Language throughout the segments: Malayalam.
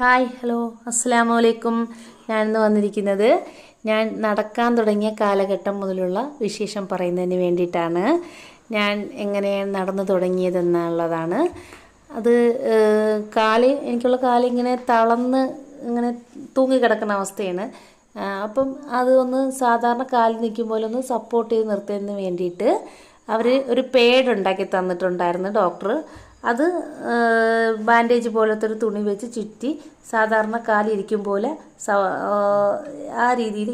ഹായ് ഹലോ അസ്സലാമു അലൈക്കും. ഞാനിന്ന് വന്നിരിക്കുന്നത് ഞാൻ നടക്കാൻ തുടങ്ങിയ കാലഘട്ടം മുതലുള്ള വിശേഷം പറയുന്നതിന് വേണ്ടിയിട്ടാണ്. ഞാൻ എങ്ങനെയാണ് നടന്നു തുടങ്ങിയതെന്നുള്ളതാണ്. അത് എനിക്കുള്ള കാല് ഇങ്ങനെ തളർന്ന് ഇങ്ങനെ തൂങ്ങിക്കിടക്കുന്ന അവസ്ഥയാണ്. അപ്പം അതൊന്ന് സാധാരണ കാലിൽ നിൽക്കുമ്പോൾ ഒന്ന് സപ്പോർട്ട് ചെയ്ത് നിർത്തുന്നതിന് വേണ്ടിയിട്ട് അവർ ഒരു പേഡ് ഉണ്ടാക്കി തന്നിട്ടുണ്ടായിരുന്നു ഡോക്ടർ. അത് ബാൻഡേജ് പോലത്തെ ഒരു തുണി വെച്ച് ചുറ്റി സാധാരണ കാലിരിക്കും പോലെ ആ രീതിയിൽ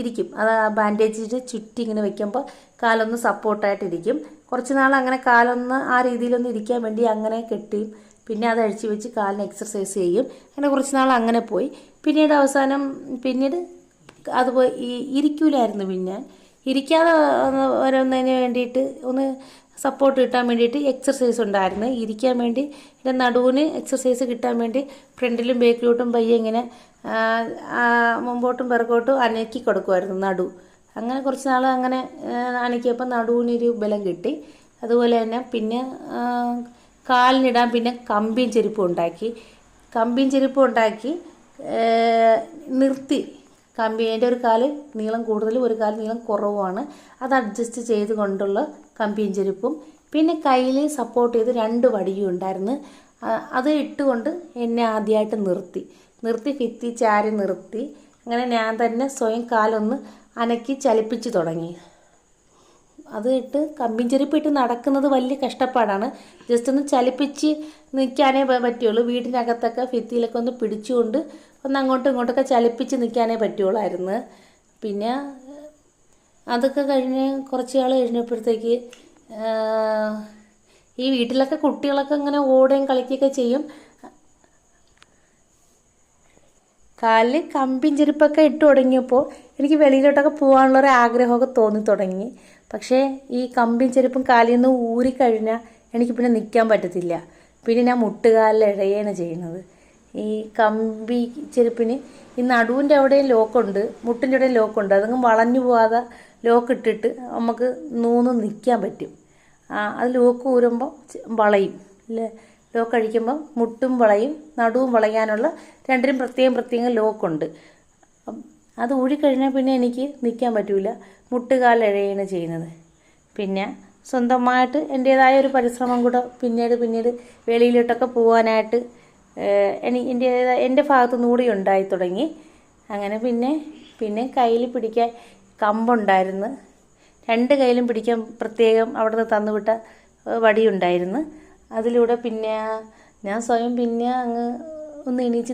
ഇരിക്കും. അത് ആ ബാൻഡേജിൽ ചുറ്റി ഇങ്ങനെ വെക്കുമ്പോൾ കാലൊന്ന് സപ്പോർട്ടായിട്ടിരിക്കും. കുറച്ച് നാൾ അങ്ങനെ കാലൊന്ന് ആ രീതിയിലൊന്ന് ഇരിക്കാൻ വേണ്ടി അങ്ങനെ കെട്ടിയും പിന്നെ അത് അഴിച്ചു വെച്ച് കാലിന് എക്സർസൈസ് ചെയ്യും. അങ്ങനെ കുറച്ച് നാൾ അങ്ങനെ പോയി. പിന്നീട് അതുപോലെ ഇരിക്കൂലായിരുന്നു. പിന്നെ ഇരിക്കാതെ വരുന്നതിന് വേണ്ടിയിട്ട് ഒന്ന് സപ്പോർട്ട് കിട്ടാൻ വേണ്ടിയിട്ട് എക്സർസൈസ് ഉണ്ടായിരുന്നു. ഇരിക്കാൻ വേണ്ടി എൻ്റെ നടുവിന് എക്സർസൈസ് കിട്ടാൻ വേണ്ടി ഫ്രണ്ടിലും ബാക്കിലോട്ടും പയ്യെ ഇങ്ങനെ മുമ്പോട്ടും പിറകോട്ടും അനക്കി കൊടുക്കുമായിരുന്നു നടു. അങ്ങനെ കുറച്ച് നാൾ അങ്ങനെ അനക്കിയപ്പോൾ നടുവിനൊരു ബലം കിട്ടി. അതുപോലെ തന്നെ പിന്നെ കാലിനിടാൻ പിന്നെ കമ്പിയും ചെരുപ്പും ഉണ്ടാക്കി നിർത്തി. എൻ്റെ ഒരു കാല് നീളം കൂടുതലും ഒരു കാല് നീളം കുറവുമാണ്. അത് അഡ്ജസ്റ്റ് ചെയ്ത് കൊണ്ടുള്ള കമ്പിയും ചെരുപ്പും പിന്നെ കയ്യിൽ സപ്പോർട്ട് ചെയ്ത് 2 വടിയും ഉണ്ടായിരുന്നു. അത് ഇട്ടുകൊണ്ട് എന്നെ ആദ്യമായിട്ട് നിർത്തി ഭിത്തി ചാരി നിർത്തി. അങ്ങനെ ഞാൻ തന്നെ സ്വയം കാലൊന്ന് അനക്കി ചലിപ്പിച്ച് തുടങ്ങി. അത് ഇട്ട് കമ്പിയും ചെരുപ്പ് ഇട്ട് നടക്കുന്നത് വലിയ കഷ്ടപ്പാടാണ്. ജസ്റ്റ് ഒന്ന് ചലിപ്പിച്ച് നിൽക്കാനേ പറ്റുള്ളൂ. വീടിനകത്തൊക്കെ ഭിത്തിയിലൊക്കെ ഒന്ന് പിടിച്ചുകൊണ്ട് ഒന്ന് അങ്ങോട്ടും ഇങ്ങോട്ടൊക്കെ ചലിപ്പിച്ച് നിൽക്കാനേ പറ്റുള്ളായിരുന്നു. പിന്നെ അതൊക്കെ കഴിഞ്ഞ് കുറച്ച് നാൾ കഴിഞ്ഞപ്പോഴത്തേക്ക് ഈ വീട്ടിലൊക്കെ കുട്ടികളൊക്കെ ഇങ്ങനെ ഓടുകയും കളിക്കുകയൊക്കെ ചെയ്യും. കാലിൽ കമ്പിയും ചെരുപ്പൊക്കെ ഇട്ട് തുടങ്ങിയപ്പോൾ എനിക്ക് വെളിയിലോട്ടൊക്കെ പോകാനുള്ളൊരു ആഗ്രഹമൊക്കെ തോന്നി തുടങ്ങി. പക്ഷേ ഈ കമ്പിയും ചെരുപ്പും കാലിൽ നിന്ന് ഊരിക്കഴിഞ്ഞാൽ എനിക്ക് പിന്നെ നിൽക്കാൻ പറ്റത്തില്ല. പിന്നെ ഞാൻ മുട്ടുകാലിൽ ഇഴയാണ് ചെയ്യുന്നത്. ഈ കമ്പി ചെരുപ്പിന് ഈ നടുവിൻ്റെ അവിടെയും ലോക്കുണ്ട്, മുട്ടിൻ്റെ അവിടെയും ലോക്കുണ്ട്. അതങ്ങ് വളഞ്ഞു പോകാതെ ലോക്ക് ഇട്ടിട്ട് നമുക്ക് നിൽക്കാൻ പറ്റും. അത് ലോക്ക് ഊരുമ്പോൾ വളയും അല്ലേ. ലോക്ക് അഴിക്കുമ്പോൾ മുട്ടും വളയും നടുവും വളയാനുള്ള രണ്ടിനും പ്രത്യേകം ലോക്കുണ്ട്. അത് ഊരിക്കഴിഞ്ഞാൽ പിന്നെ എനിക്ക് നിൽക്കാൻ പറ്റില്ല. മുട്ടുകാലിഴയാണ് ചെയ്യുന്നത്. പിന്നെ സ്വന്തമായിട്ട് എൻ്റേതായ ഒരു പരിശ്രമം കൂടെ പിന്നീട് വെളിയിലോട്ടൊക്കെ പോകാനായിട്ട് എൻ്റെ ഭാഗത്തുനിന്ന് കൂടി ഉണ്ടായി തുടങ്ങി. അങ്ങനെ പിന്നെ കയ്യിൽ പിടിക്കാൻ കമ്പുണ്ടായിരുന്നു. 2 കയ്യിലും പിടിക്കാൻ പ്രത്യേകം അവിടെ നിന്ന് തന്നുവിട്ട വടിയുണ്ടായിരുന്നു. അതിലൂടെ പിന്നെ ഞാൻ സ്വയം അങ്ങ് ഒന്ന് എണീച്ച്